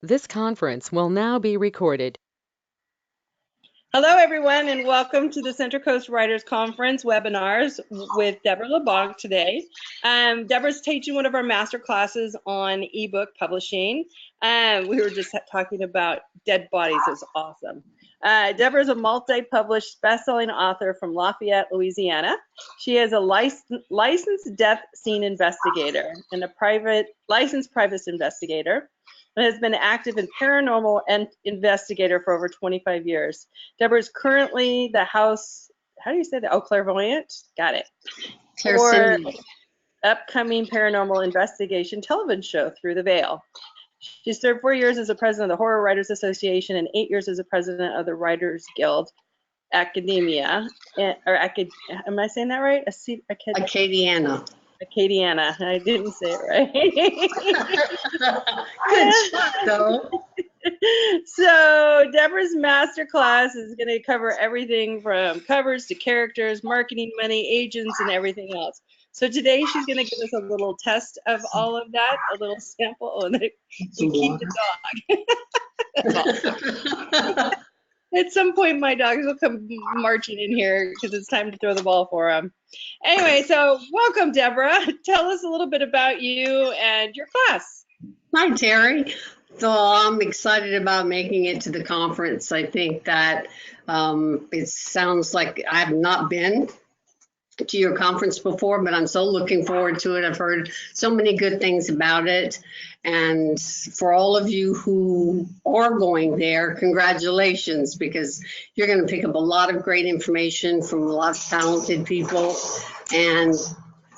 This conference will now be recorded. Hello, everyone, and welcome to the Central Coast Writers Conference webinars with Deborah LeBanc today. Deborah's teaching one of our master classes on ebook publishing. We were just talking about dead bodies. It was awesome. Deborah is a multi-published best-selling author from Lafayette, Louisiana. She is a licensed death scene investigator and a licensed private investigator, and has been active in paranormal and investigator for over 25 years. Deborah is currently the house, how do you say that? Oh, clairvoyant? Got it. For upcoming paranormal investigation television show, Through the Veil. She served 4 years as a president of the Horror Writers Association and 8 years as a president of the Writers Guild Academia, am I saying that right? Acadiana. Acadiana. I didn't say it right. Good shot, though. So Deborah's masterclass is going to cover everything from covers to characters, marketing, money, agents, and everything else. So today she's going to give us a little test of all of that, a little sample, and keep the dog. At some point, my dogs will come marching in here because it's time to throw the ball for them. Anyway, so welcome, Deborah. Tell us a little bit about you and your class. Hi, Terry. So I'm excited about making it to the conference. I think that it sounds like I have not been to your conference before, but I'm so looking forward to it. I've heard so many good things about it. And for all of you who are going there, congratulations, because you're going to pick up a lot of great information from a lot of talented people, and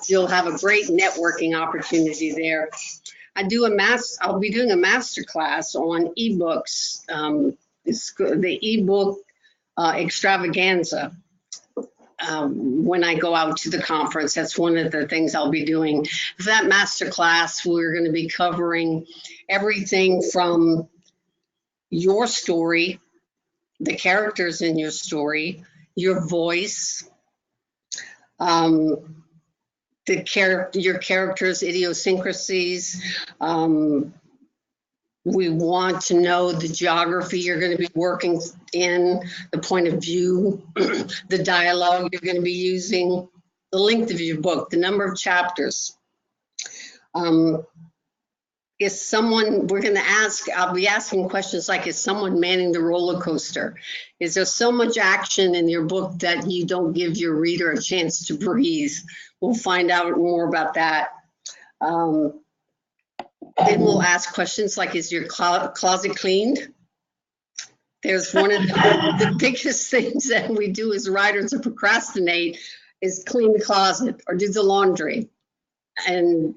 you'll have a great networking opportunity there. I'll be doing a master class on ebooks. It's the ebook extravaganza. When I go out to the conference, that's one of the things I'll be doing. For that master class, we're going to be covering everything from your story, the characters in your story, your voice, your characters' idiosyncrasies. We want to know the geography you're going to be working in, the point of view, the dialogue you're going to be using, the length of your book, the number of chapters. I'll be asking questions like, is someone manning the roller coaster? Is there so much action in your book that you don't give your reader a chance to breathe? We'll find out more about that. Then we'll ask questions like, is your closet cleaned? There's one of the biggest things that we do as writers to procrastinate is clean the closet or do the laundry. So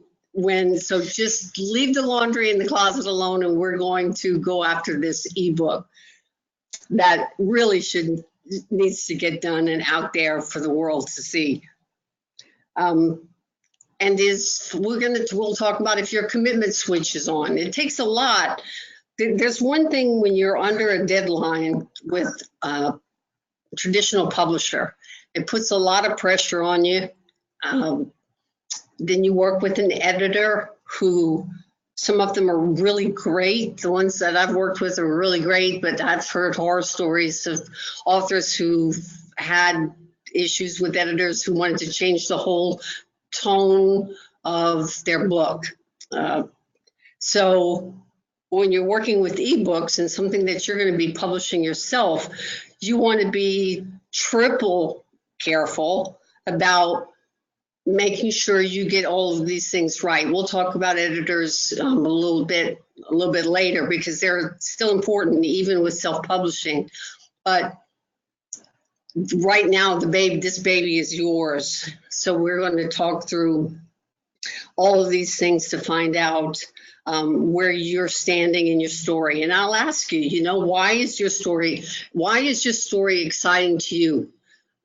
just leave the laundry in the closet alone, and we're going to go after this ebook that really needs to get done and out there for the world to see. We'll talk about if your commitment switch is on. It takes a lot. There's one thing when you're under a deadline with a traditional publisher, it puts a lot of pressure on you. Then you work with an editor who, some of them are really great. The ones that I've worked with are really great, but I've heard horror stories of authors who've had issues with editors who wanted to change the whole tone of their book. So when you're working with ebooks and something that you're going to be publishing yourself, you want to be triple careful about making sure you get all of these things right. We'll talk about editors a little bit later, because they're still important even with self-publishing. But right now, this baby is yours. So we're going to talk through all of these things to find out where you're standing in your story. And I'll ask you, why is your story exciting to you?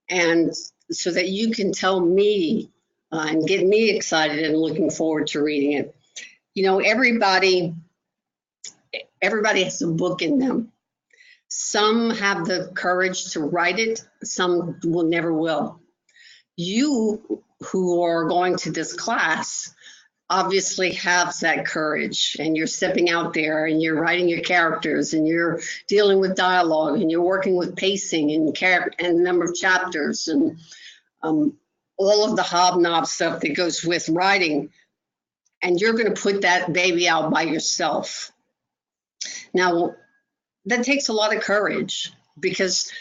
And so that you can tell me and get me excited and looking forward to reading it. Everybody has a book in them. Some have the courage to write it, some never will. You who are going to this class obviously have that courage, and you're stepping out there and you're writing your characters and you're dealing with dialogue and you're working with pacing and and number of chapters and all of the hobnob stuff that goes with writing, and you're going to put that baby out by yourself. Now, that takes a lot of courage, because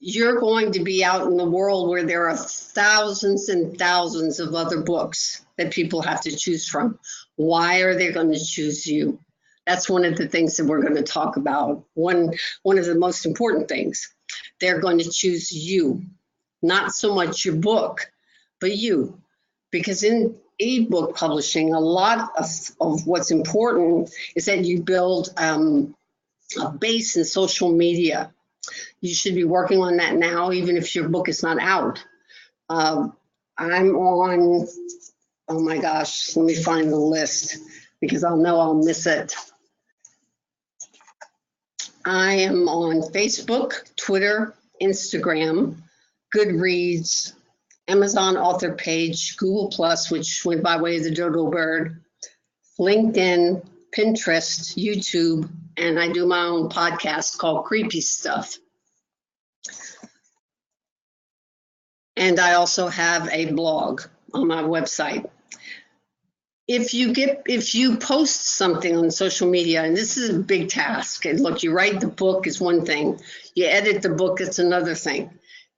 you're going to be out in the world where there are thousands and thousands of other books that people have to choose from. Why are they going to choose you? That's one of the things that we're going to talk about. One of the most important things. They're going to choose you, not so much your book, but you. Because in ebook publishing, a lot of what's important is that you build a base in social media. You should be working on that now, even if your book is not out. I'm on, oh my gosh, let me find the list, because I'll know I'll miss it. I am on Facebook, Twitter, Instagram, Goodreads, Amazon author page, Google Plus, which went by way of the dodo bird, LinkedIn, Pinterest, YouTube, and I do my own podcast called Creepy Stuff. And I also have a blog on my website. If you post something on social media, and this is a big task, and look, you write the book is one thing, you edit the book, it's another thing.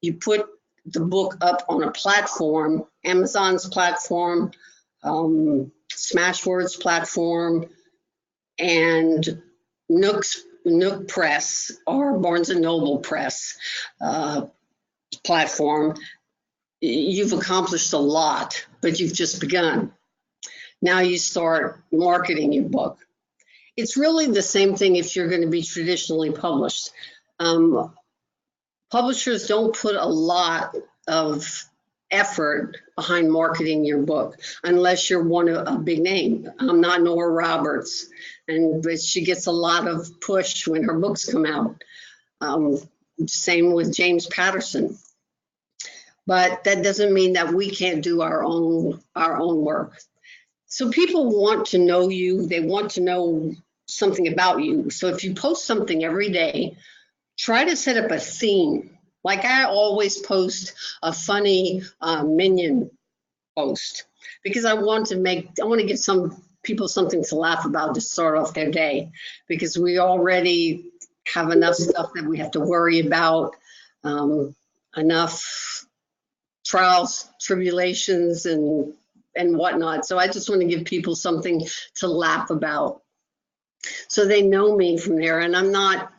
You put the book up on a platform, Amazon's platform, Smashwords platform, and Nook Press or Barnes and Noble Press platform. You've accomplished a lot, but you've just begun. Now you start marketing your book. It's really the same thing if you're going to be traditionally published. Publishers don't put a lot of effort behind marketing your book unless you're a big name. I'm not Nora Roberts, but she gets a lot of push when her books come out. Same with James Patterson. But that doesn't mean that we can't do our own work. So people want to know you. They want to know something about you. So if you post something every day, try to set up a theme. Like I always post a funny Minion post, because I want to give some people something to laugh about to start off their day, because we already have enough stuff that we have to worry about, enough trials, tribulations, and whatnot. So I just want to give people something to laugh about, so they know me from there. And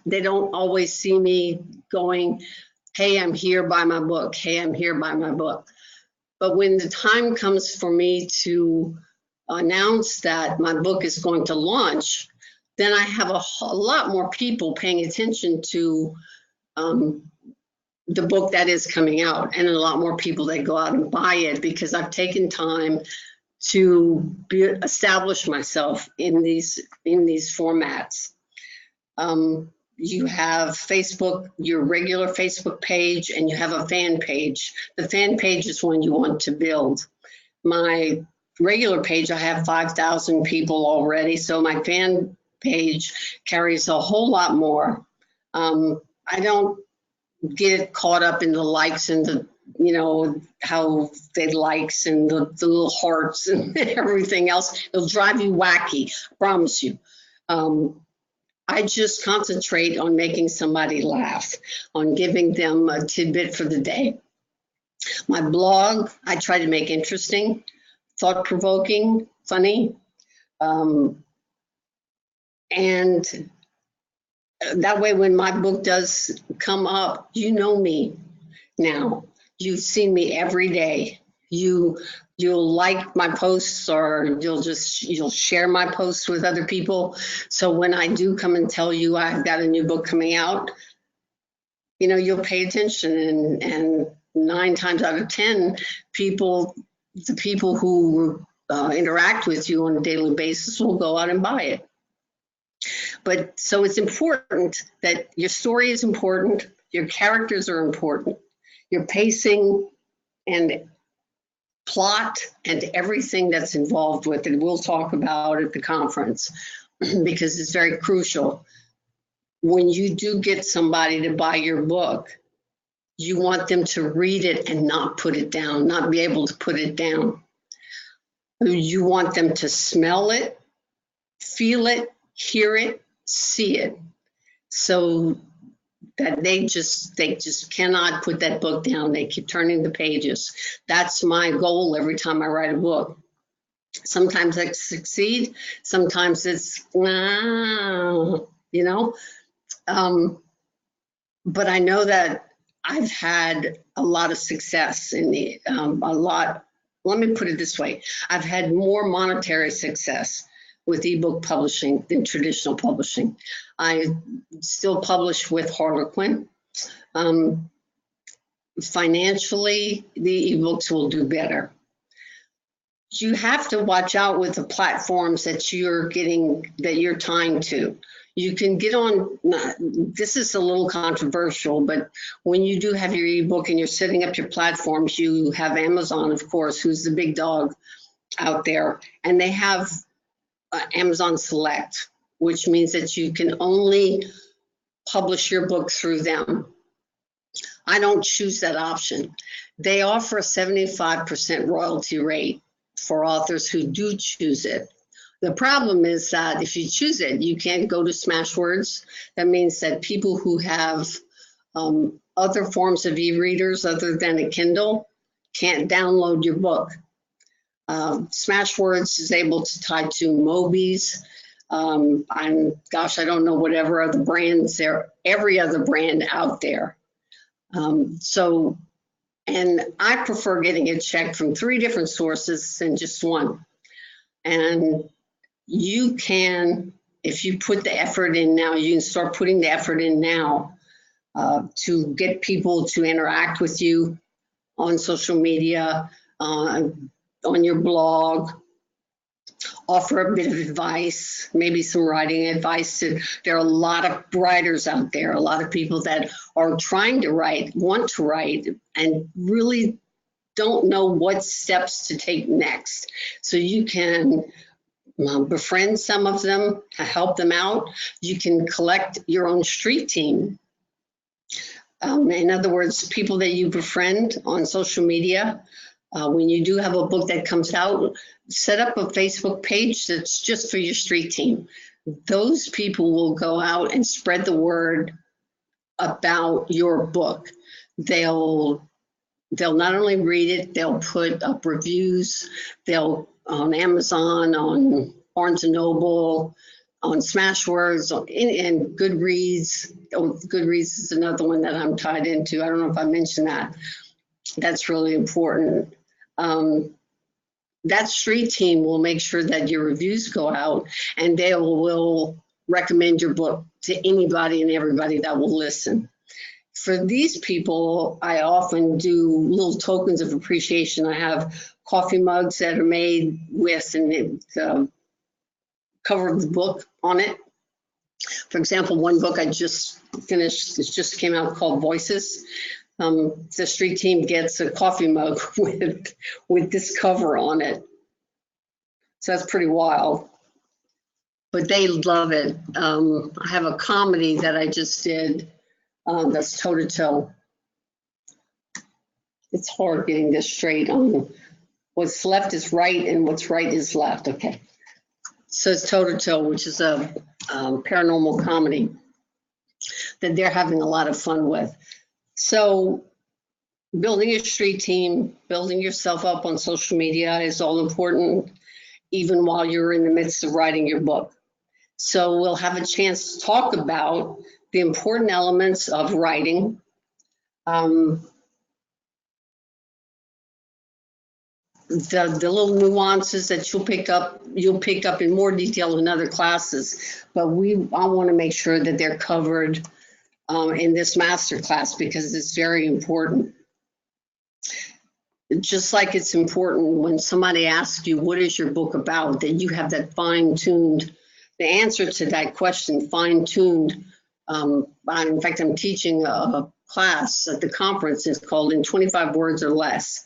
they don't always see me going, hey, I'm here by my book. Hey, I'm here by my book. But when the time comes for me to announce that my book is going to launch, then I have a lot more people paying attention to the book that is coming out, and a lot more people that go out and buy it, because I've taken time to establish myself in these formats. You have Facebook, your regular Facebook page, and you have a fan page. The fan page is one you want to build. My regular page, I have 5,000 people already, so my fan page carries a whole lot more. I don't get caught up in the likes and how they likes and the little hearts and everything else. It'll drive you wacky, I promise you. I just concentrate on making somebody laugh, on giving them a tidbit for the day. My blog, I try to make interesting, thought-provoking, funny, and that way when my book does come up, you know me now. You've seen me every day. You'll like my posts, or you'll share my posts with other people. So when I do come and tell you I've got a new book coming out, you'll pay attention, and 9 times out of 10 the people who interact with you on a daily basis will go out and buy it. But so it's important that your story is important, your characters are important, your pacing and plot and everything that's involved with it. We'll talk about at the conference because it's very crucial. When you do get somebody to buy your book, you want them to read it and not put it down, not be able to put it down. You want them to smell it, feel it, hear it, see it, so that they just cannot put that book down. They keep turning the pages. That's my goal every time I write a book. Sometimes I succeed, sometimes it's, you know, but I know that I've had a lot of success in the, let me put it this way. I've had more monetary success with ebook publishing than traditional publishing. I still publish with Harlequin. Financially, the ebooks will do better. You have to watch out with the platforms that you're tying to. You can get on, this is a little controversial, but when you do have your ebook and you're setting up your platforms, you have Amazon, of course, who's the big dog out there, and they have Amazon Select, which means that you can only publish your book through them. I don't choose that option. They offer a 75% royalty rate for authors who do choose it. The problem is that if you choose it, you can't go to Smashwords. That means that people who have other forms of e-readers other than a Kindle can't download your book. Smashwords is able to tie to Mobi's. I don't know whatever other brands there, every other brand out there. And I prefer getting a check from 3 different sources than just one. And you can, if you put the effort in now, you can start putting the effort in now to get people to interact with you on social media, on your blog, offer a bit of advice, maybe some writing advice. There are a lot of writers out there, a lot of people that are trying to write, want to write, and really don't know what steps to take next. So you can befriend some of them, help them out. You can collect your own street team. In other words, people that you befriend on social media. When you do have a book that comes out, set up a Facebook page that's just for your street team. Those people will go out and spread the word about your book. They'll not only read it, they'll put up reviews. They'll on Amazon, on Barnes & Noble, on Smashwords, and Goodreads. Oh, Goodreads is another one that I'm tied into. I don't know if I mentioned that. That's really important. That street team will make sure that your reviews go out, and they will recommend your book to anybody and everybody that will listen. For these people, I often do little tokens of appreciation. I have coffee mugs that are made with the cover of the book on it. For example, one book I just finished, it just came out, called Voices. The street team gets a coffee mug with this cover on it. So that's pretty wild. But they love it. I have a comedy that I just did that's toe to toe. It's hard getting this straight on what's left is right and what's right is left. Okay. So it's toe to toe, which is a paranormal comedy that they're having a lot of fun with. So building a street team, building yourself up on social media is all important, even while you're in the midst of writing your book. So we'll have a chance to talk about the important elements of writing. The little nuances that you'll pick up in more detail in other classes, but I want to make sure that they're covered in this masterclass because it's very important. Just like it's important when somebody asks you, what is your book about, that you have that fine-tuned, the answer to that question, fine-tuned. In fact, I'm teaching a class at the conference. It's called In 25 Words or Less.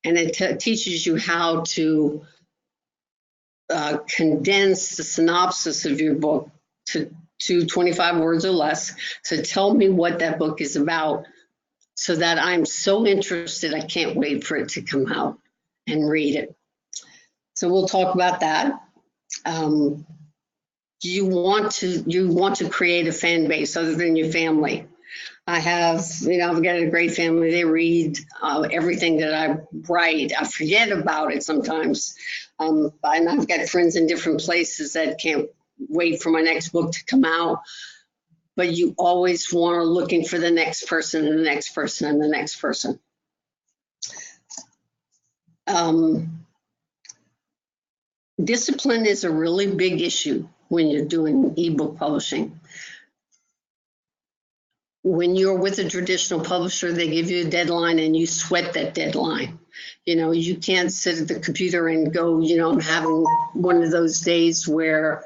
and it teaches you how to condense the synopsis of your book to 25 words or less. So tell me what that book is about, so that I'm so interested, I can't wait for it to come out and read it. So we'll talk about that. You want to create a fan base other than your family. I've got a great family. They read everything that I write. I forget about it sometimes. And I've got friends in different places that can't wait for my next book to come out. But you always want to looking for the next person and the next person and the next person. Discipline is a really big issue when you're doing ebook publishing. When you're with a traditional publisher, they give you a deadline and you sweat that deadline. You can't sit at the computer and go, I'm having one of those days where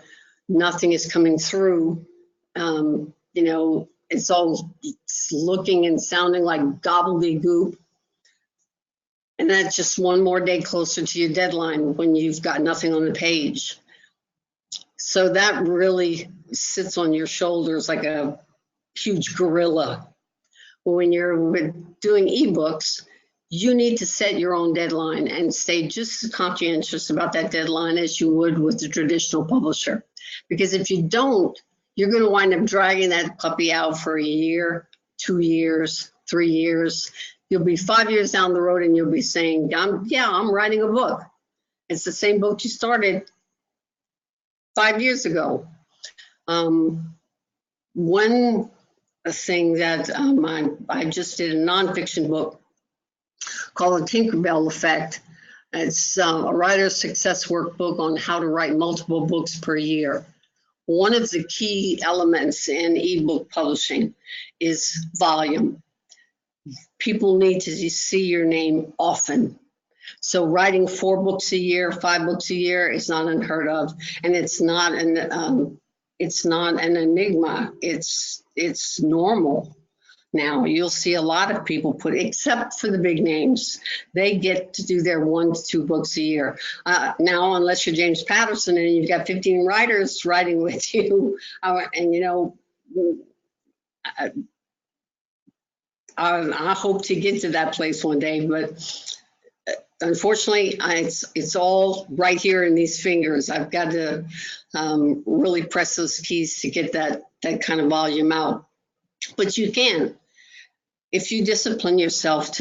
nothing is coming through. It's all looking and sounding like gobbledygook. And that's just one more day closer to your deadline when you've got nothing on the page. So that really sits on your shoulders like a huge gorilla. When you're doing ebooks, you need to set your own deadline and stay just as conscientious about that deadline as you would with the traditional publisher. Because if you don't, you're going to wind up dragging that puppy out for a year, 2 years, 3 years. You'll be 5 years down the road and you'll be saying, I'm writing a book. It's the same book you started 5 years ago. One thing that I just did a nonfiction book called The Tinkerbell Effect. It's a writer's success workbook on how to write multiple books per year. One of the key elements in ebook publishing is volume. People need to see your name often. So writing 4 books a year, 5 books a year is not unheard of, and it's not an enigma. It's normal. Now you'll see a lot of people except for the big names, they get to do their 1 to 2 books a year. Now, unless you're James Patterson and you've got 15 writers writing with you, I hope to get to that place one day, but unfortunately, it's all right here in these fingers. I've got to really press those keys to get that kind of volume out. But you can, if you discipline yourself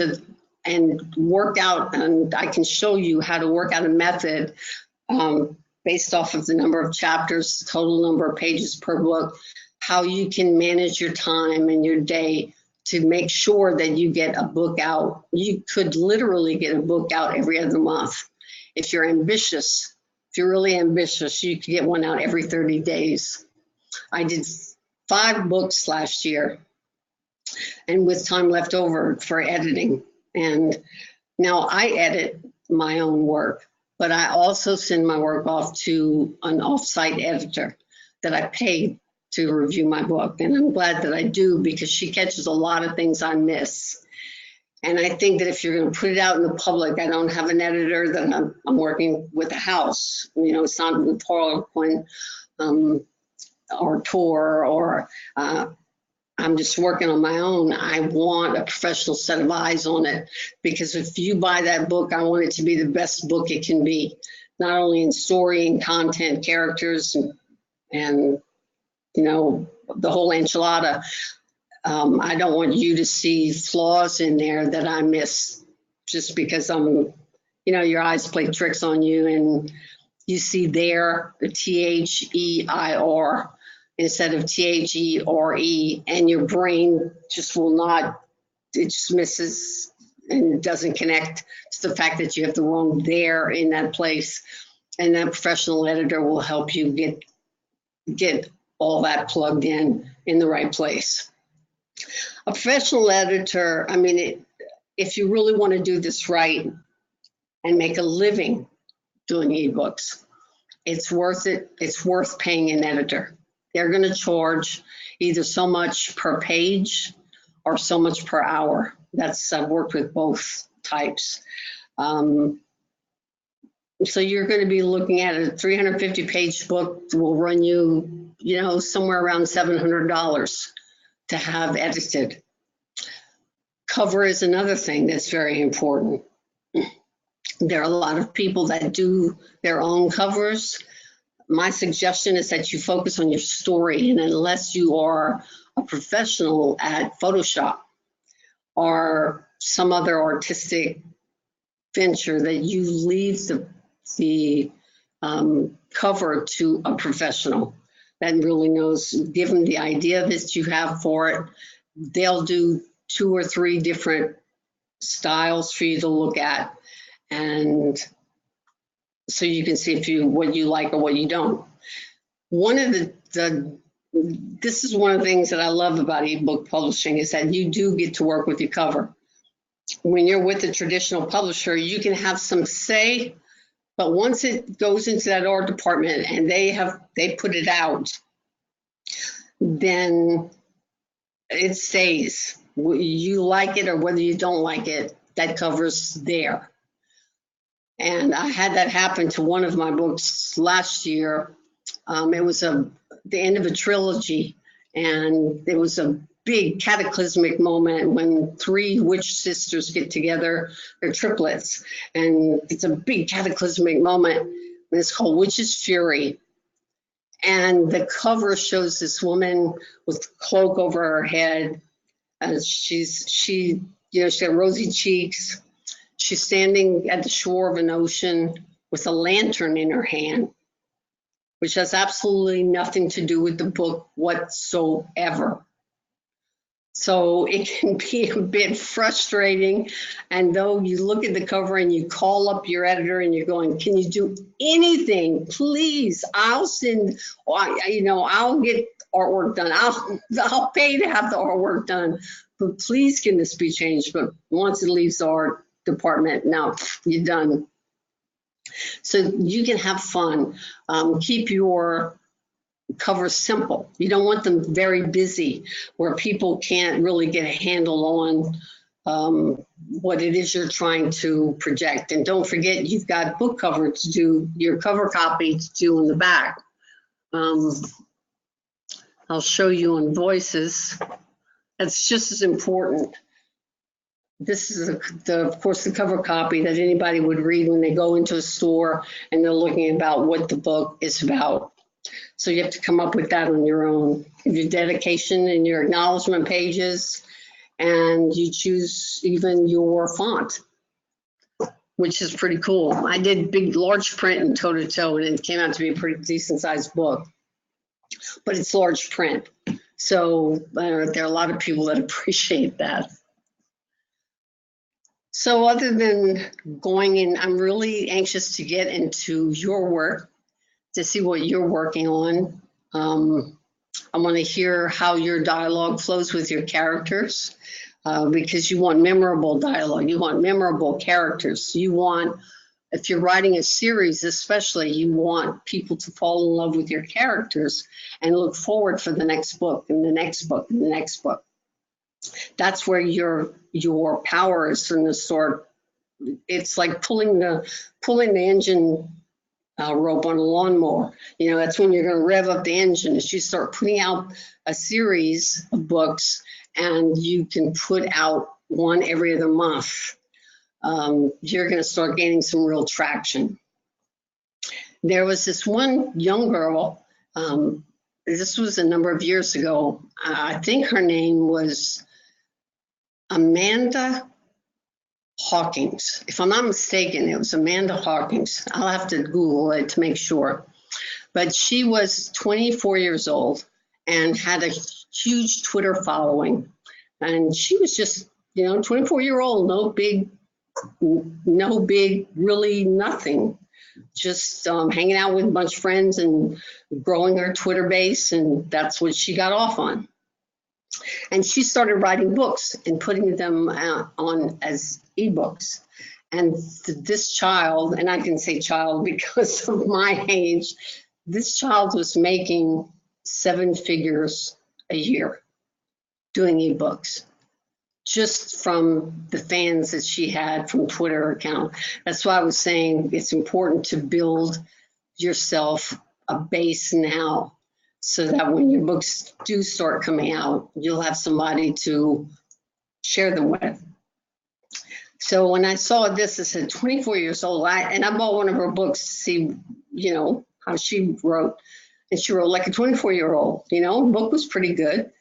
and work out, and I can show you how to work out a method based off of the number of chapters, total number of pages per book, how you can manage your time and your day to make sure that you get a book out. You could literally get a book out every other month. If you're ambitious, if you're really ambitious, you could get one out every 30 days. I did 5 books last year, and with time left over for editing. And now I edit my own work, but I also send my work off to an off-site editor that I pay to review my book. And I'm glad that I do, because she catches a lot of things I miss. And I think that if you're going to put it out in the public, I don't have an editor that I'm working with a house. It's not with Harlequin or Tor, or I'm just working on my own. I want a professional set of eyes on it, because if you buy that book, I want it to be the best book it can be, not only in story and content, characters, and the whole enchilada. I don't want you to see flaws in there that I miss just because your eyes play tricks on you and you see there the THEIR instead of THERE, and your brain just will not, it just misses and doesn't connect to the fact that you have the wrong there in that place. And that professional editor will help you get all that plugged in the right place. A professional editor, if you really want to do this right and make a living doing ebooks, it's worth it. It's worth paying an editor. They're going to charge either so much per page or so much per hour. I've worked with both types. So you're going to be looking at a 350-page book that will run you, somewhere around $700 to have edited. Cover is another thing that's very important. There are a lot of people that do their own covers. My suggestion is that you focus on your story, and unless you are a professional at Photoshop or some other artistic venture, that you leave the cover to a professional that really knows. Give them the idea that you have for it. They'll do 2 or 3 different styles for you to look at, and so you can see what you like or what you don't. One of this is one of the things that I love about ebook publishing, is that you do get to work with your cover. When you're with a traditional publisher, you can have some say, but once it goes into that art department and they put it out, then it stays. You like it or whether you don't like it, that cover's there. And I had that happen to one of my books last year. It was the end of a trilogy, and there was a big cataclysmic moment when 3 witch sisters get together. They're triplets, and it's a big cataclysmic moment. And it's called Witch's Fury. And the cover shows this woman with a cloak over her head. She's got rosy cheeks. She's standing at the shore of an ocean with a lantern in her hand, which has absolutely nothing to do with the book whatsoever. So it can be a bit frustrating. And though you look at the cover and you call up your editor and you're going, can you do anything? Please, I'll send, I'll get artwork done. I'll pay to have the artwork done, but please can this be changed? But once it leaves the art department, now you're done. So you can have fun. Keep your covers simple. You don't want them very busy where people can't really get a handle on what it is you're trying to project. And don't forget, you've got book cover to do, your cover copy to do in the back. I'll show you on Voices. That's just as important. This is, of course, the cover copy that anybody would read when they go into a store and they're looking about what the book is about. So you have to come up with that on your own. Your dedication and your acknowledgement pages, and you choose even your font, which is pretty cool. I did large print in toe-to-toe, and it came out to be a pretty decent sized book, but it's large print. So there are a lot of people that appreciate that. So other than going in, I'm really anxious to get into your work, to see what you're working on. I want to hear how your dialogue flows with your characters, because you want memorable dialogue, you want memorable characters. You want, if you're writing a series especially, you want people to fall in love with your characters and look forward for the next book and the next book and the next book. That's where your power is in the sort. It's like pulling the engine rope on a lawnmower. That's when you're going to rev up the engine, as you start putting out a series of books, and you can put out one every other month. You're going to start gaining some real traction. There was this one young girl, this was a number of years ago. I think her name was Amanda Hawkins. If I'm not mistaken, it was Amanda Hawkins. I'll have to Google it to make sure. But she was 24 years old and had a huge Twitter following. And she was just, 24-year-old, no big, really nothing. Just hanging out with a bunch of friends and growing her Twitter base. And that's what she got off on. And she started writing books and putting them on as ebooks. And this child, and I can say child because of my age, this child was making 7 figures a year doing ebooks. just from the fans that she had from Twitter account. That's why I was saying it's important to build yourself a base now, so that when your books do start coming out, you'll have somebody to share them with. So when I saw this, it said 24 years old, and I bought one of her books to see, you know, how she wrote. And she wrote like a 24-year-old, you know, the book was pretty good.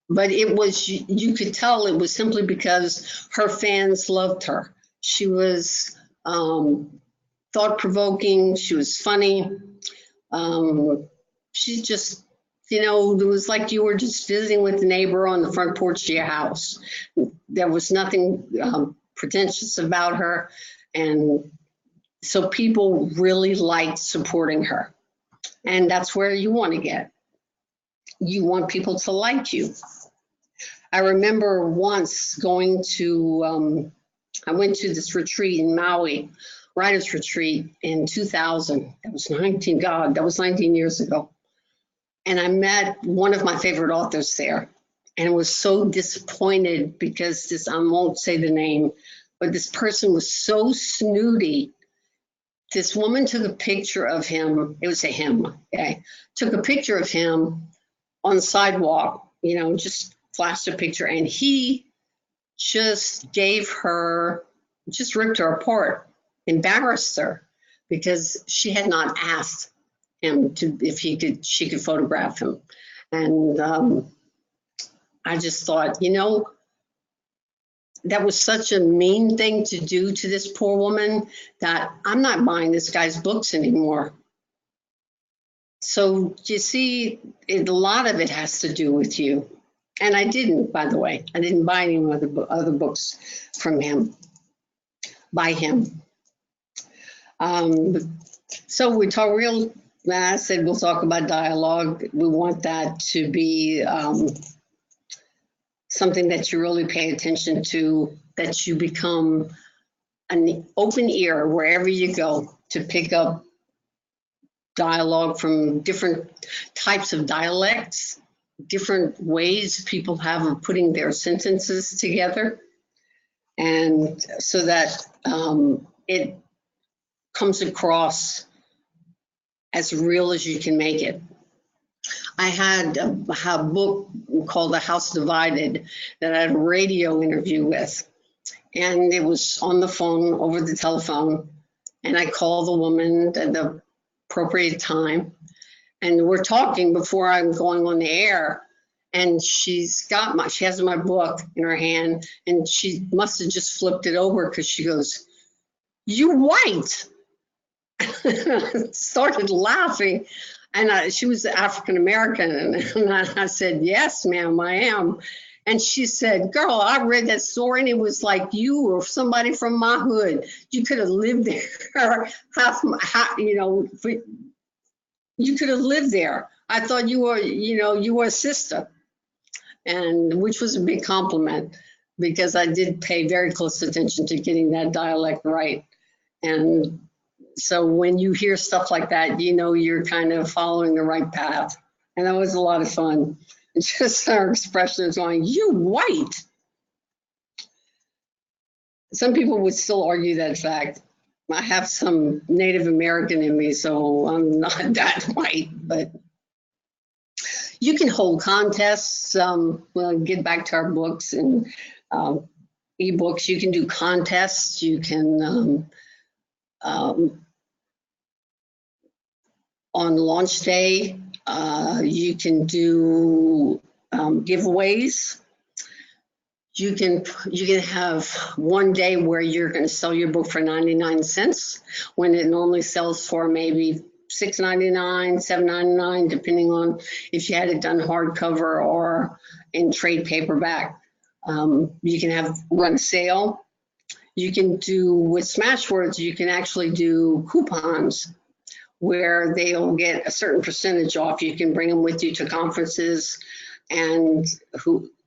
But it was, you could tell it was simply because her fans loved her. She was thought-provoking, she was funny. She just, you know, it was like you were just visiting with a neighbor on the front porch of your house. There was nothing pretentious about her. And so people really liked supporting her. And that's where you want to get. You want people to like you. I remember once going to, I went to this retreat in Maui, Writers Retreat in 2000. That was 19 years ago. And I met one of my favorite authors there, and was so disappointed because this, I won't say the name, but this person was so snooty. This woman took a picture of him. It was a him, okay? Took a picture of him on the sidewalk, you know, just flashed a picture, and he just gave her, just ripped her apart, embarrassed her, because she had not asked him to, if she could photograph him. And I just thought, you know, that was such a mean thing to do to this poor woman that I'm not buying this guy's books anymore. So you see, a lot of it has to do with you. And I didn't, by the way, I didn't buy any other books from him, by him. So we talk I said we'll talk about dialogue. We want that to be something that you really pay attention to, that you become an open ear wherever you go to pick up dialogue from different types of dialects, different ways people have of putting their sentences together, and so that it comes across as real as you can make it. I had a book called The House Divided that I had a radio interview with, and it was on the phone, over the telephone, and I called the woman at the appropriate time, and we're talking before I'm going on the air, and she has my book in her hand, and she must have just flipped it over because she goes, "You white." Started laughing, and she was African American, and I said, "Yes, ma'am, I am." And she said, "Girl, I read that story, and it was like you or somebody from my hood. You could have lived there, you know, you could have lived there. I thought you were, you know, you were a sister," and which was a big compliment, because I did pay very close attention to getting that dialect right. And so when you hear stuff like that, you know you're kind of following the right path. And that was a lot of fun. It's just her expression is going, "You white." Some people would still argue that fact. I have some Native American in me, so I'm not that white, but you can hold contests. We'll get back to our books and ebooks. You can do contests. You can on launch day, you can do giveaways. You can have one day where you're going to sell your book for 99 cents when it normally sells for maybe $6.99, $7.99, depending on if you had it done hardcover or in trade paperback. You can run a sale. You can do, with Smashwords, you can actually do coupons where they'll get a certain percentage off. You can bring them with you to conferences, and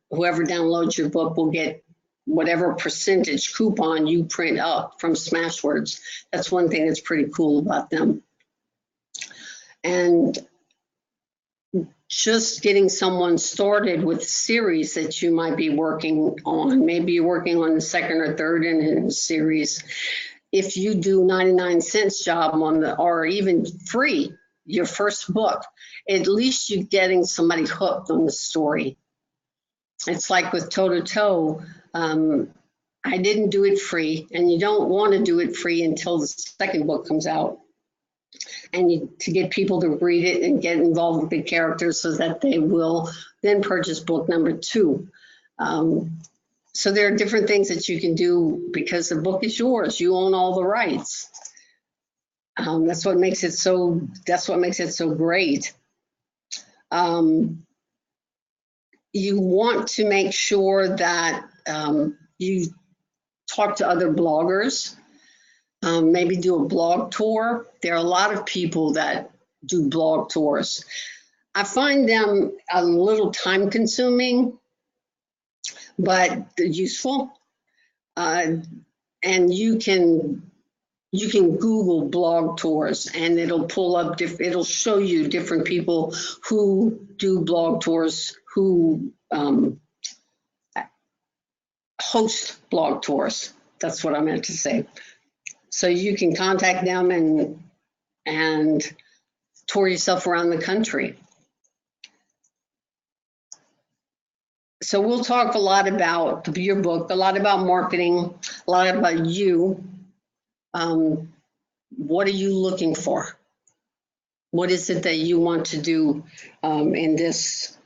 whoever downloads your book will get whatever percentage coupon you print up from Smashwords. That's one thing that's pretty cool about them. And just getting someone started with series that you might be working on. Maybe you're working on the second or third in a series. If you do 99-cent job on the, or even free, your first book, at least you're getting somebody hooked on the story. It's like with Toe to Toe. I didn't do it free, and you don't want to do it free until the second book comes out. And to get people to read it and get involved with the characters so that they will then purchase book number 2. So there are different things that you can do because the book is yours. You own all the rights. That's what makes it so great. You want to make sure that you talk to other bloggers. Maybe do a blog tour. There are a lot of people that do blog tours. I find them a little time consuming, but useful. And you can Google blog tours and it'll pull up, it'll show you different people who do blog tours, who host blog tours. That's what I meant to say. So you can contact them and tour yourself around the country. So we'll talk a lot about your book, a lot about marketing, a lot about you. What are you looking for? What is it that you want to do in this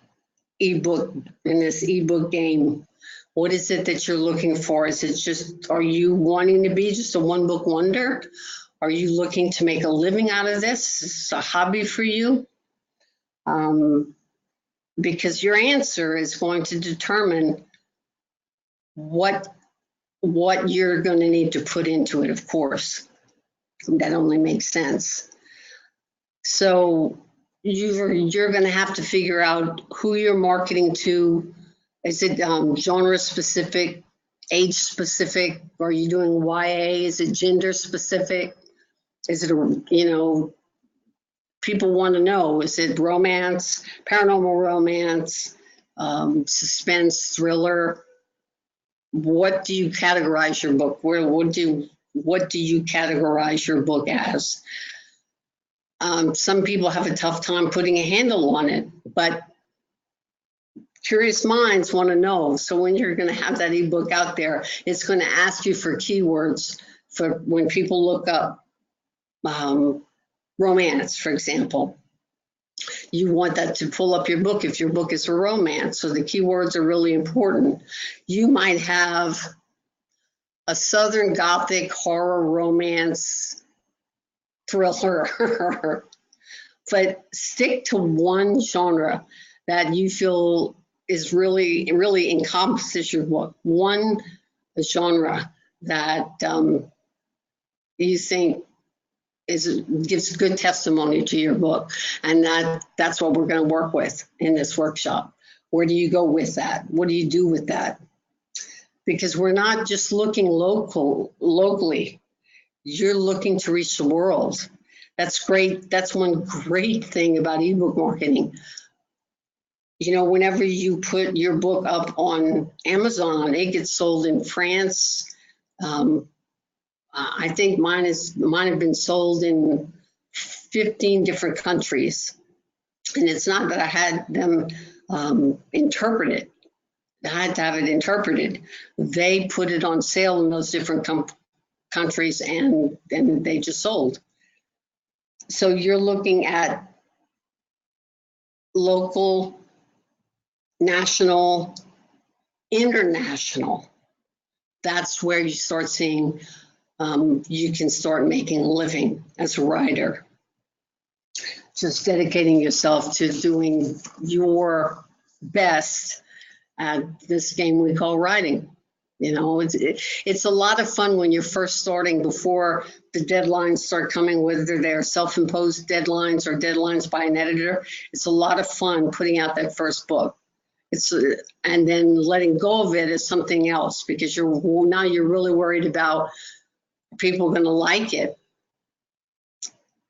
ebook game? What is it that you're looking for? Is it just, are you wanting to be just a one-book wonder? Are you looking to make a living out of this? Is this a hobby for you? Because your answer is going to determine what you're going to need to put into it, of course. That only makes sense. So you're going to have to figure out who you're marketing to. Is it genre specific, age specific? Are you doing YA? Is it gender specific? Is it, people want to know, is it romance, paranormal romance, suspense, thriller? What do you categorize your book? What do you categorize your book as? Some people have a tough time putting a handle on it, but curious minds want to know. So when you're going to have that ebook out there, it's going to ask you for keywords for when people look up romance, for example. You want that to pull up your book if your book is a romance. So the keywords are really important. You might have a Southern Gothic horror romance thriller, but stick to one genre that you feel is really encompasses your book. One genre that you think gives good testimony to your book, and that's what we're going to work with in this workshop. Where do you go with that? What do you do with that? Because we're not just looking locally. You're looking to reach the world. That's great. That's one great thing about ebook marketing. Whenever you put your book up on Amazon, it gets sold in France. I think mine have been sold in 15 different countries. And it's not that I had them interpret it. I had to have it interpreted. They put it on sale in those different countries and they just sold. So you're looking at local, national, international. That's where you start seeing you can start making a living as a writer. Just dedicating yourself to doing your best at this game we call writing. It's a lot of fun when you're first starting, before the deadlines start coming, whether they're self-imposed deadlines or deadlines by an editor. It's a lot of fun putting out that first book. And then letting go of it is something else, because you're really worried about people going to like it.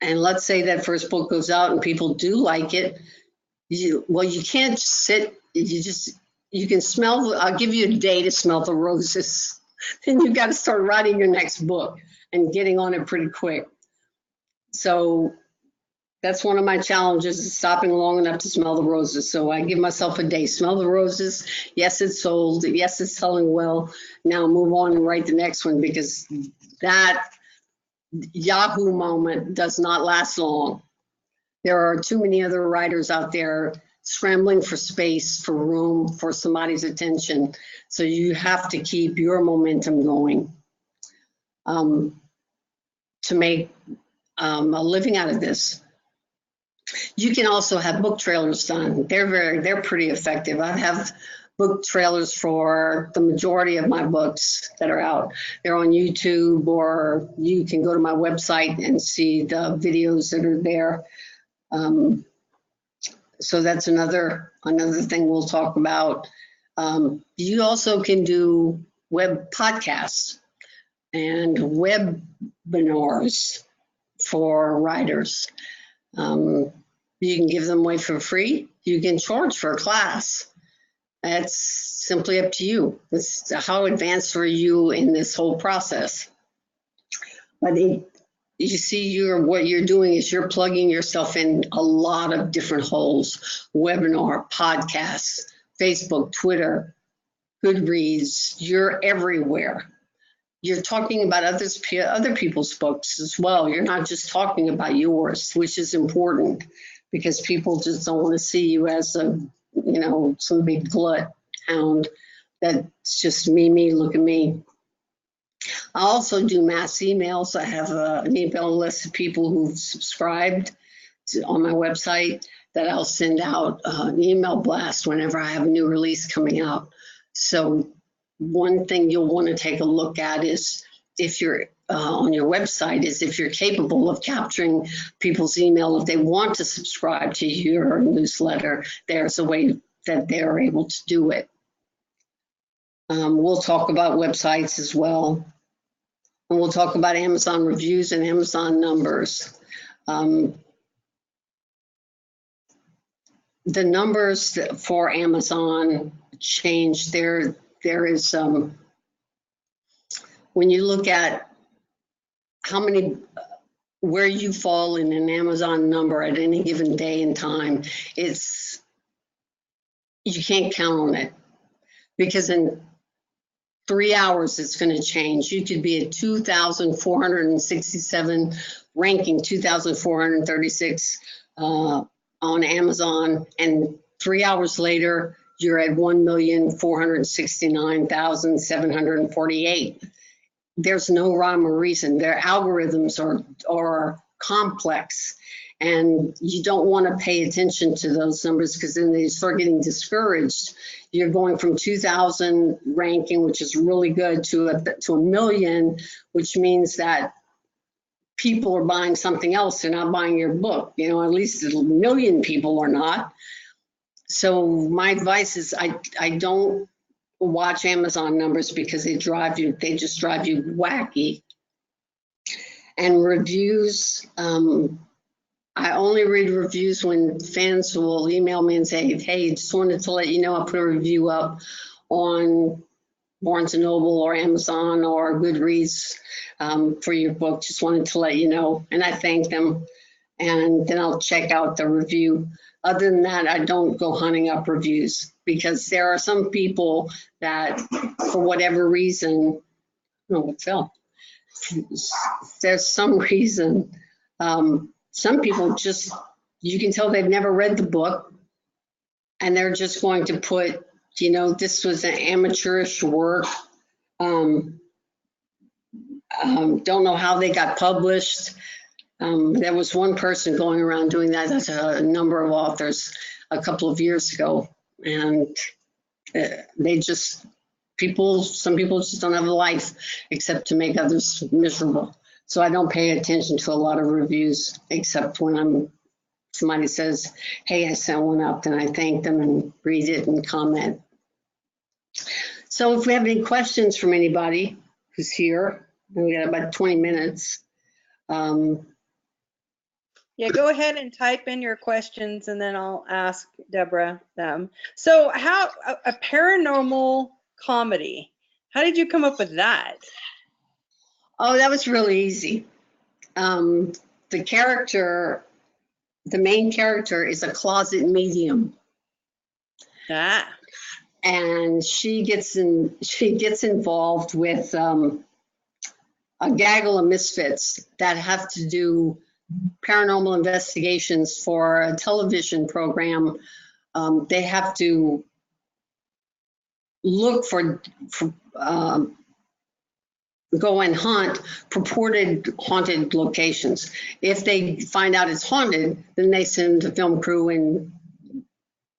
And let's say that first book goes out and people do like it. you can't sit, you can smell, I'll give you a day to smell the roses. Then you got to start writing your next book and getting on it pretty quick. So that's one of my challenges, is stopping long enough to smell the roses. So I give myself a day, smell the roses. Yes, it's sold. Yes, it's selling well. Now move on and write the next one, because that Yahoo moment does not last long. There are too many other writers out there scrambling for space, for room, for somebody's attention. So you have to keep your momentum going to make a living out of this. You can also have book trailers done. They're pretty effective. I have book trailers for the majority of my books that are out. They're on YouTube, or you can go to my website and see the videos that are there. So that's another thing we'll talk about. You also can do web podcasts and webinars for writers. You can give them away for free. You can charge for a class. That's simply up to you. It's how advanced are you in this whole process. But you see, what you're doing is you're plugging yourself in a lot of different holes: webinar, podcasts, Facebook, Twitter, Goodreads. You're everywhere. You're talking about other people's books as well. You're not just talking about yours, which is important, because people just don't want to see you as some big glut hound that's just me, look at me. I also do mass emails. I have an email list of people who've subscribed on my website that I'll send out an email blast whenever I have a new release coming out. So one thing you'll want to take a look at is, if you're on your website, is if you're capable of capturing people's email. If they want to subscribe to your newsletter, there's a way that they're able to do it. We'll talk about websites as well. And we'll talk about Amazon reviews and Amazon numbers. The numbers for Amazon change. There is, when you look at where you fall in an Amazon number at any given day and time, you can't count on it, because in 3 hours it's going to change. You could be at 2,467 ranking, 2,436 on Amazon, and 3 hours later you're at 1,469,748. There's no rhyme or reason. Their algorithms are complex, and you don't want to pay attention to those numbers, because then they start getting discouraged. You're going from 2,000 ranking, which is really good, to a million, which means that people are buying something else. They're not buying your book. At least a million people are not. So my advice is, I don't watch Amazon numbers, because they just drive you wacky. And reviews, I only read reviews when fans will email me and say, hey, just wanted to let you know I put a review up on Barnes & Noble or Amazon or Goodreads for your book. Just wanted to let you know. And I thank them, and then I'll check out the review. Other than that, I don't go hunting up reviews, because there are some people that, for whatever reason, there's some reason, some people just, you can tell they've never read the book, and they're just going to put, this was an amateurish work. Don't know how they got published. There was one person going around doing that. That's a number of authors a couple of years ago. And some people just don't have a life except to make others miserable. So I don't pay attention to a lot of reviews, except when somebody says, hey, I sent one up, then I thank them and read it and comment. So if we have any questions from anybody who's here, we got about 20 minutes. Yeah, Yeah, go ahead and type in your questions and then I'll ask Deborah them. So how a paranormal comedy, how did you come up with that? Oh, that was really easy. The character, the main character is a closet medium. Ah, And she gets involved with a gaggle of misfits that have to do paranormal investigations for a television program. They have to look for go and hunt purported haunted locations. If they find out it's haunted, then they send the film crew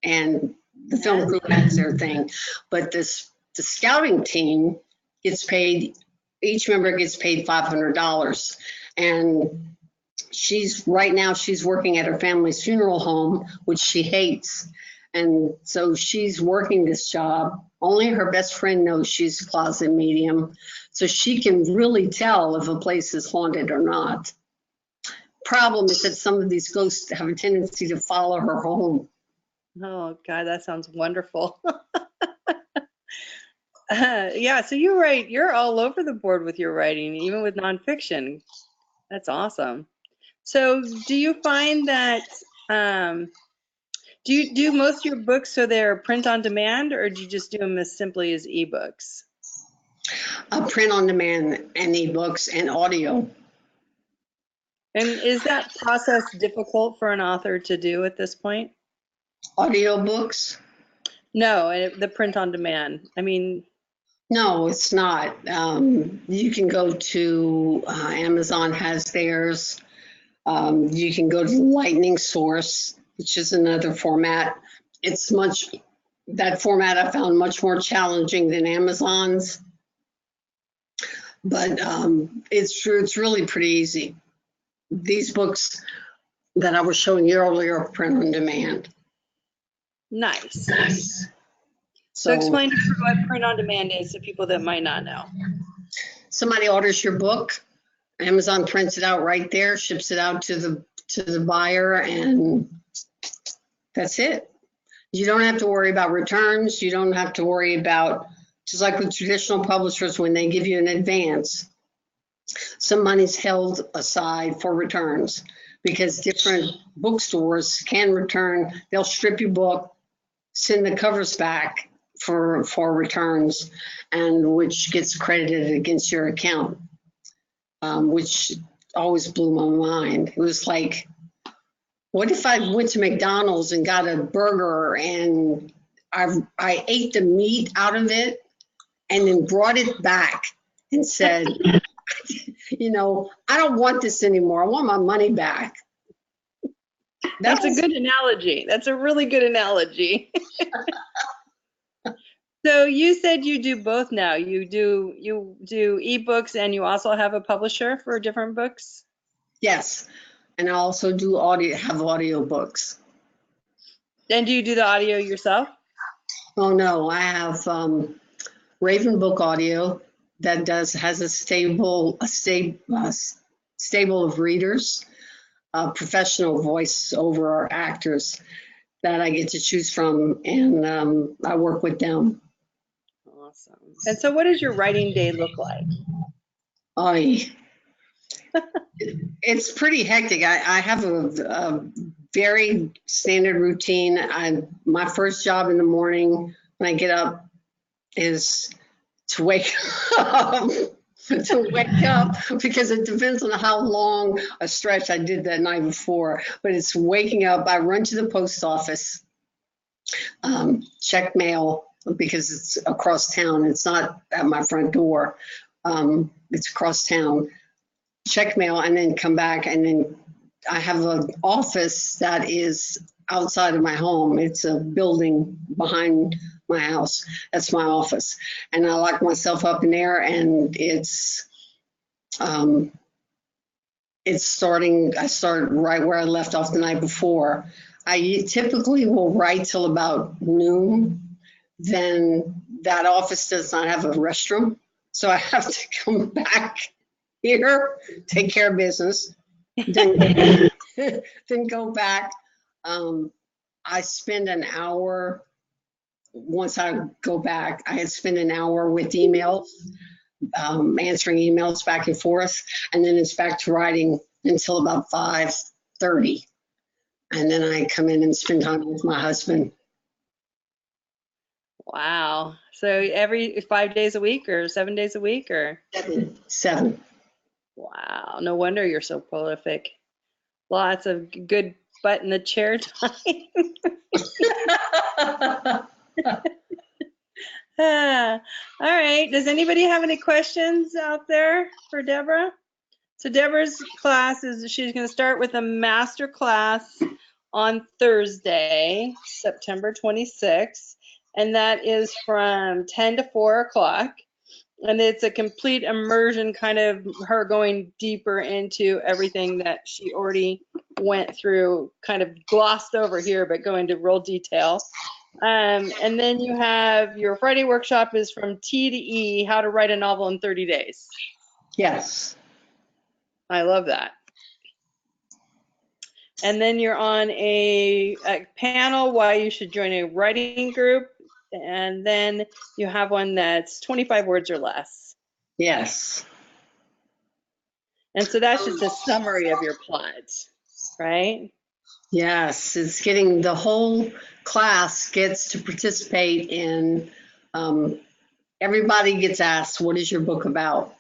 and the film crew has their thing. But the scouting team gets paid, each member gets paid $500. And right now she's working at her family's funeral home, which she hates. And so she's working this job. Only her best friend knows she's a closet medium. So she can really tell if a place is haunted or not. Problem is that some of these ghosts have a tendency to follow her home. oh God, that sounds wonderful. Yeah, so you're all over the board with your writing, even with nonfiction. That's awesome. So do you find that, do you do most of your books so they're print on demand, or do you just do them as simply as ebooks? Print on demand and ebooks and audio. And is that process difficult for an author to do at this point? Audio books? No, the print on demand. I mean, No, it's not. You can go to Amazon has theirs. You can go to Lightning Source, which is another format. That format I found much more challenging than Amazon's. But it's true, it's really pretty easy. These books that I was showing you earlier are print on demand. nice. So explain to me what print on demand is to people that might not know. Somebody orders your book, Amazon prints it out right there, ships it out to the buyer, and that's it. You don't have to worry about returns. You don't have to worry about, just like with traditional publishers, when they give you an advance, some money's held aside for returns because different bookstores can return. They'll strip your book, send the covers back for returns, and which gets credited against your account, which always blew my mind. It was like, what if I went to McDonald's and got a burger and I ate the meat out of it and then brought it back and said, you know, I don't want this anymore. I want my money back. That's a good analogy. That's a really good analogy. So you said you do both now. You do ebooks and you also have a publisher for different books? Yes. And I also do audio books. And do you do the audio yourself? Oh no, I have Raven Book Audio that has a stable of readers, professional voiceover actors that I get to choose from, and I work with them. Awesome. And so what does your writing day look like? It's pretty hectic. I have a very standard routine. My first job in the morning when I get up is to wake up. Because it depends on how long a stretch I did that night before. But it's waking up. I run to the post office, check mail because it's across town. It's not at my front door. It's across town. Check mail and then come back, and then I have an office that is outside of my home. It's a building behind my house. That's my office, and I lock myself up in there, and it's starting. I start right where I left off the night before. I typically will write till about noon. Then that office does not have a restroom, so I have to come back here, take care of business, then then go back. I spend an hour, once I go back, I had spent an hour with emails, answering emails back and forth, and then it's back to writing until about 5:30. And then I come in and spend time with my husband. Wow. So every 5 days a week or 7 days a week or? Seven. Wow. No wonder you're so prolific. Lots of good butt in the chair time. All right. Does anybody have any questions out there for Deborah? So Deborah's class is, she's going to start with a master class on Thursday, September 26th, and that is from 10 to 4 o'clock. And it's a complete immersion, kind of her going deeper into everything that she already went through, kind of glossed over here, but go into real detail. And then you have your Friday workshop is from T to E, how to write a novel in 30 days. Yes. I love that. And then you're on a panel why you should join a writing group. And then you have one that's 25 words or less. Yes. And so that's just a summary of your plot, right? Yes. It's getting, the whole class gets to participate in, everybody gets asked, what is your book about?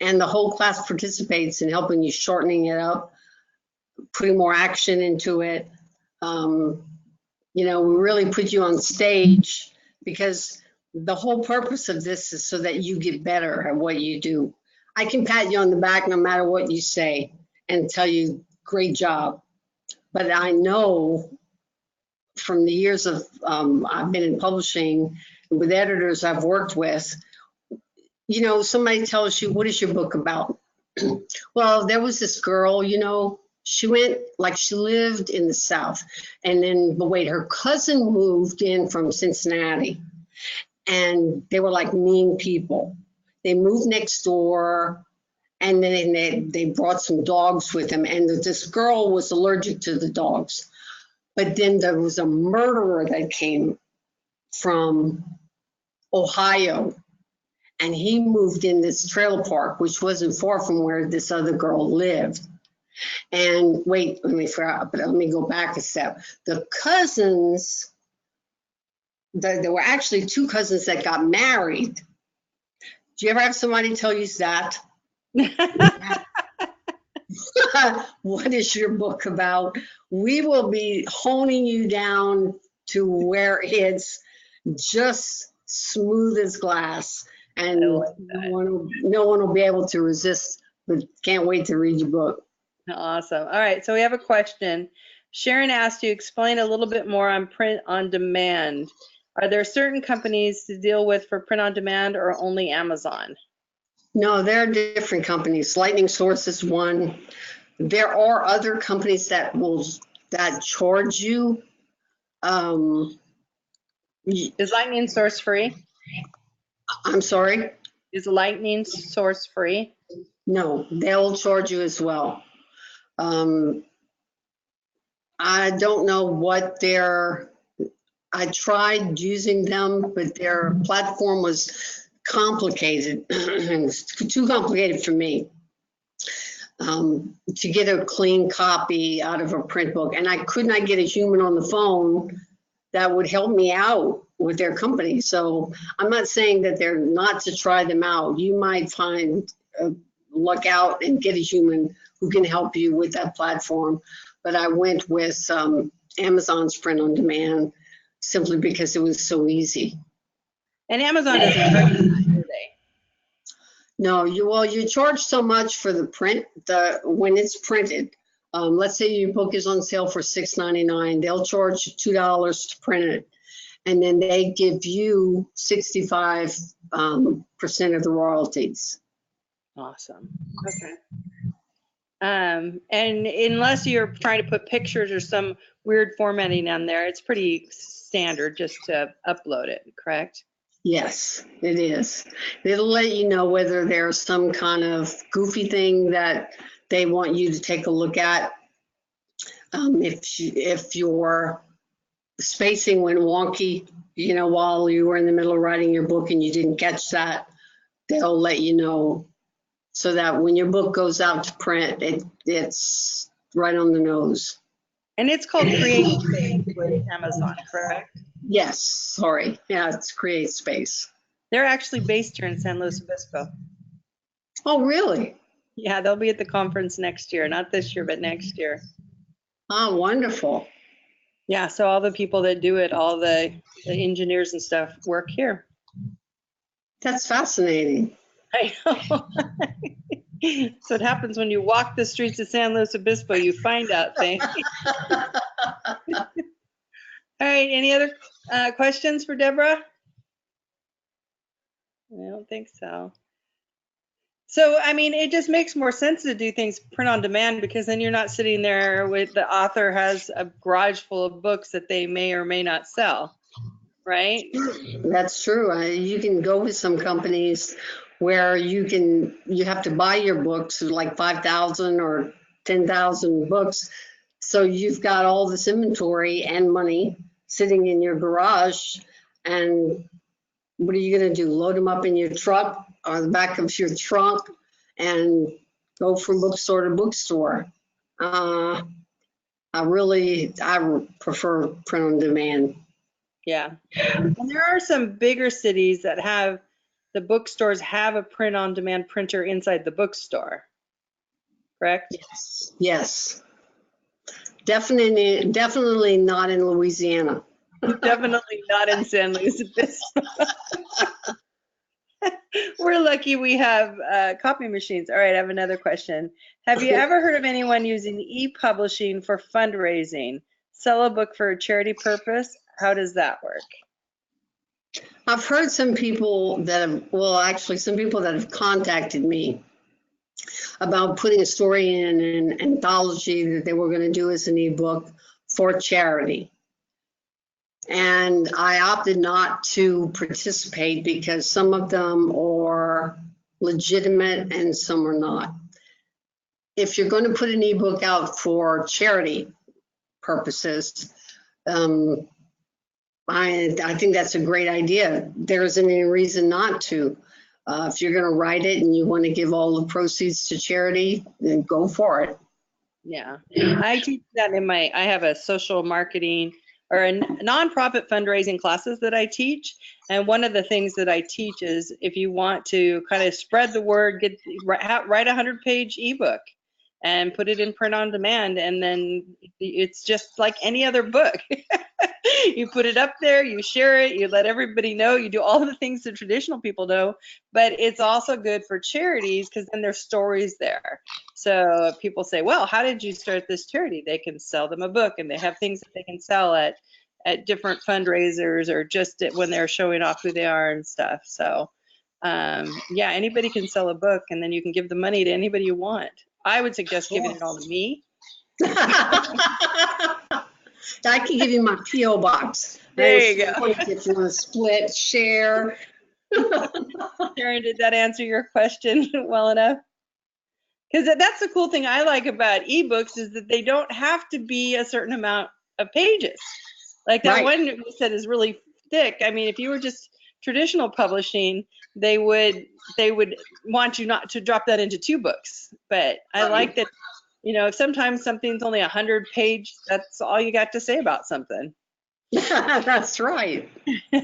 And the whole class participates in helping you shortening it up, putting more action into it. You know, we really put you on stage because the whole purpose of this is so that you get better at what you do. I can pat you on the back no matter what you say and tell you, great job. But I know from the years of I've been in publishing with editors I've worked with, you know, somebody tells you, what is your book about? Well, there was this girl, you know, she went, like she lived in the South. And then, but wait, her cousin moved in from Cincinnati. And they were like mean people. They moved next door. And then they brought some dogs with them. And this girl was allergic to the dogs. But then there was a murderer that came from Ohio. And he moved in this trailer park, which wasn't far from where this other girl lived. And wait, let me go back a step. The cousins, there were actually two cousins that got married. Do you ever have somebody tell you that? What is your book about? We will be honing you down to where it's just smooth as glass. And no one will be able to resist, but can't wait to read your book. Awesome. All right, so we have a question. Sharon asked you, explain a little bit more on print on demand. Are there certain companies to deal with for print on demand or only Amazon? No, there are different companies. Lightning Source is one. There are other companies that charge you. Is Lightning Source free? I'm sorry? Is Lightning Source free? No, they'll charge you as well. I don't know what I tried using them, but their platform was complicated. It was too complicated for me to get a clean copy out of a print book. And I could not get a human on the phone that would help me out with their company. So I'm not saying that they're not to try them out. You might luck out and get a human who can help you with that platform. But I went with Amazon's print on demand simply because it was so easy. And Amazon doesn't charge you, do they? No, you charge so much for the print, when it's printed. Let's say your book is on sale for $6.99. They'll charge you $2 to print it. And then they give you 65% of the royalties. Awesome. Okay. And unless you're trying to put pictures or some weird formatting on there, it's pretty standard just to upload it, correct? Yes, it is. It'll let you know whether there's some kind of goofy thing that they want you to take a look at. If your spacing went wonky, while you were in the middle of writing your book and you didn't catch that, they'll let you know, so that when your book goes out to print, it's right on the nose. And it's called Create Space with Amazon, correct? Yes, sorry. Yeah, it's Create Space. They're actually based here in San Luis Obispo. Oh, really? Yeah, they'll be at the conference next year. Not this year, but next year. Oh, wonderful. Yeah, so all the people that do it, all the engineers and stuff work here. That's fascinating. I know. So it happens when you walk the streets of San Luis Obispo, you find out things. All right, any other questions for Deborah? I don't think so. So, I mean, it just makes more sense to do things print on demand, because then you're not sitting there with the author has a garage full of books that they may or may not sell, right? That's true. You can go with some companies where you have to buy your books, like 5,000 or 10,000 books. So you've got all this inventory and money sitting in your garage, and what are you going to do? Load them up in your truck or the back of your trunk and go from bookstore to bookstore. I prefer print on demand. Yeah. And there are some bigger cities that have, the bookstores have a print on demand printer inside the bookstore, correct? Yes. Definitely not in Louisiana. Definitely not in San Luis Obispo. We're lucky we have copy machines. All right, I have another question. Have you ever heard of anyone using e-publishing for fundraising? Sell a book for a charity purpose? How does that work? I've heard some people that have contacted me about putting a story in an anthology that they were going to do as an ebook for charity. And I opted not to participate because some of them are legitimate and some are not. If you're going to put an ebook out for charity purposes, I think that's a great idea. There isn't any reason not to. If you're going to write it and you want to give all the proceeds to charity, then go for it. Yeah, I teach that I have a social marketing or a nonprofit fundraising classes that I teach. And one of the things that I teach is if you want to kind of spread the word, write a 100-page ebook and put it in print on demand. And then it's just like any other book. You put it up there, you share it, you let everybody know, you do all the things that traditional people know, but it's also good for charities because then there's stories there. So people say, well, how did you start this charity? They can sell them a book, and they have things that they can sell at different fundraisers or just when they're showing off who they are and stuff. So yeah, anybody can sell a book, and then you can give the money to anybody you want. I would suggest giving it all to me. I can give you my P.O. box. There you go. If you want to split, share. Karen, did that answer your question well enough? Because that's the cool thing I like about ebooks is that they don't have to be a certain amount of pages. Like that Right. one you said is really thick. I mean, if you were just traditional publishing, they would want you not to drop that into 2 books. But I like that, if sometimes something's only 100 page, that's all you got to say about something. That's right. All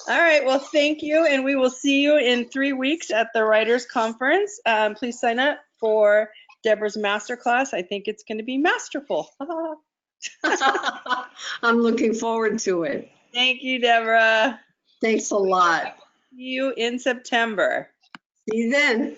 right, well, thank you, and we will see you in 3 weeks at the Writers Conference. Please sign up for Deborah's Masterclass. I think it's going to be masterful. I'm looking forward to it. Thank you, Deborah. Thanks a lot. See you in September. See you then.